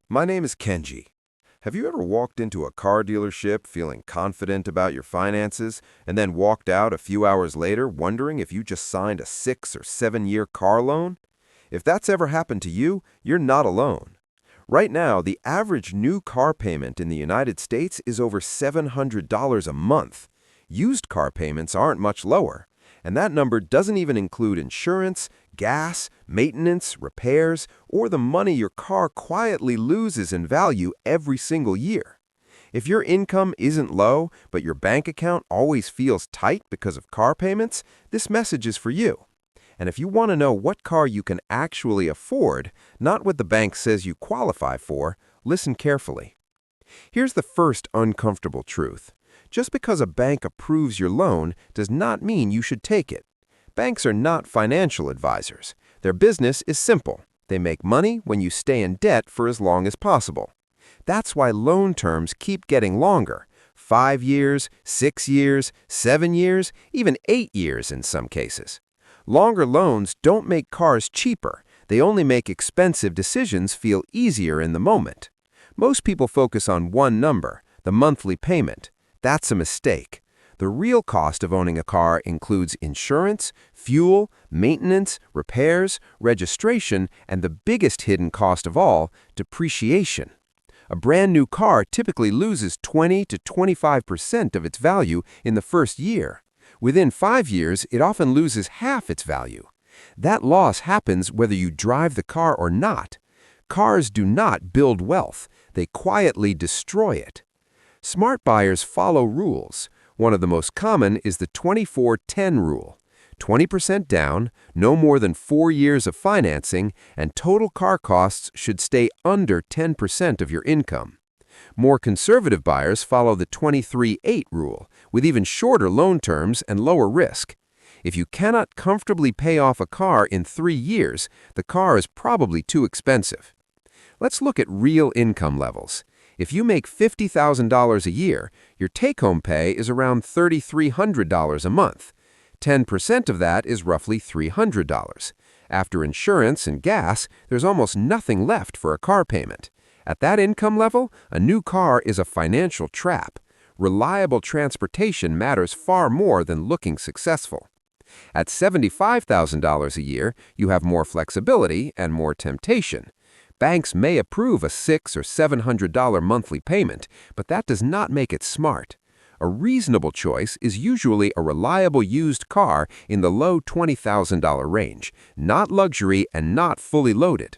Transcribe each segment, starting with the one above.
My name is Kenji. Have you ever walked into a car dealership feeling confident about your finances and then walked out a few hours later wondering if you just signed a 6 or 7 year car loan? If that's ever happened to you, you're not alone. Right now, the average new car payment in the United States is over $700 a month. Used car payments aren't much lower, and that number doesn't even include insurance, gas, maintenance, repairs, or the money your car quietly loses in value every single year. If your income isn't low, but your bank account always feels tight because of car payments, this message is for you. And if you want to know what car you can actually afford, not what the bank says you qualify for, listen carefully. Here's the first uncomfortable truth. Just because a bank approves your loan does not mean you should take it. Banks are not financial advisors. Their business is simple. They make money when you stay in debt for as long as possible. That's why loan terms keep getting longer. 5 years, 6 years, 7 years, even 8 years in some cases. Longer loans don't make cars cheaper. They only make expensive decisions feel easier in the moment. Most people focus on one number, the monthly payment. That's a mistake. The real cost of owning a car includes insurance, fuel, maintenance, repairs, registration, and the biggest hidden cost of all, depreciation. A brand new car typically loses 20 to 25% of its value in the first year. Within 5 years, it often loses half its value. That loss happens whether you drive the car or not. Cars do not build wealth. They quietly destroy it. Smart buyers follow rules. One of the most common is the 24-10 rule. 20% down, no more than 4 years of financing, and total car costs should stay under 10% of your income. More conservative buyers follow the 23-8 rule, with even shorter loan terms and lower risk. If you cannot comfortably pay off a car in 3 years, the car is probably too expensive. Let's look at real income levels. If you make $50,000 a year, your take-home pay is around $3,300 a month. 10% of that is roughly $300. After insurance and gas, there's almost nothing left for a car payment. At that income level, a new car is a financial trap. Reliable transportation matters far more than looking successful. At $75,000 a year, you have more flexibility and more temptation. Banks may approve a $600 or $700 monthly payment, but that does not make it smart. A reasonable choice is usually a reliable used car in the low $20,000 range, not luxury and not fully loaded.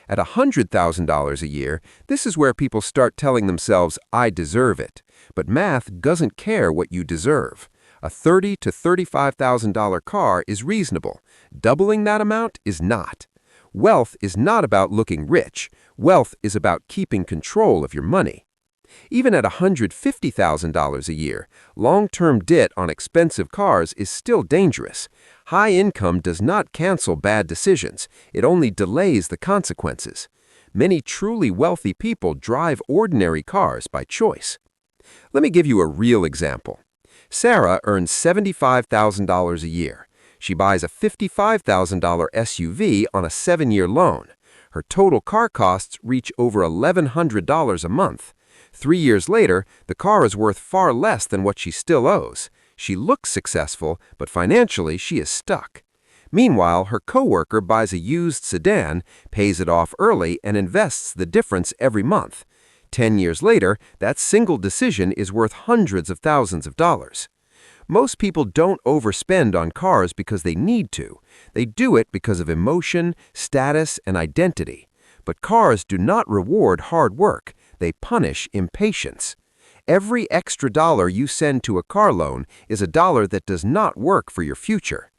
At $100,000 a year, this is where people start telling themselves, "I deserve it." But math doesn't care what you deserve. A $30,000 to $35,000 car is reasonable. Doubling that amount is not. Wealth is not about looking rich. Wealth is about keeping control of your money. Even at $150,000 a year, long-term debt on expensive cars is still dangerous. High income does not cancel bad decisions. It only delays the consequences. Many truly wealthy people drive ordinary cars by choice. Let me give you a real example. Sarah earns $75,000 a year. She buys a $55,000 SUV on a 7-year loan. Her total car costs reach over $1,100 a month. 3 years later, the car is worth far less than what she still owes. She looks successful, but financially she is stuck. Meanwhile, her coworker buys a used sedan, pays it off early, and invests the difference every month. 10 years later, that single decision is worth hundreds of thousands of dollars. Most people don't overspend on cars because they need to. They do it because of emotion, status, and identity. But cars do not reward hard work. They punish impatience. Every extra dollar you send to a car loan is a dollar that does not work for your future.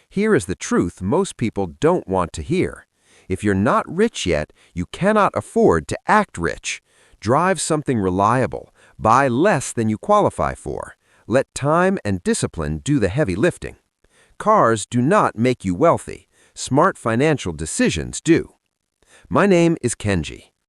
Here is the truth most people don't want to hear. If you're not rich yet, you cannot afford to act rich. Drive something reliable. Buy less than you qualify for. Let time and discipline do the heavy lifting. Cars do not make you wealthy. Smart financial decisions do. My name is Kenji.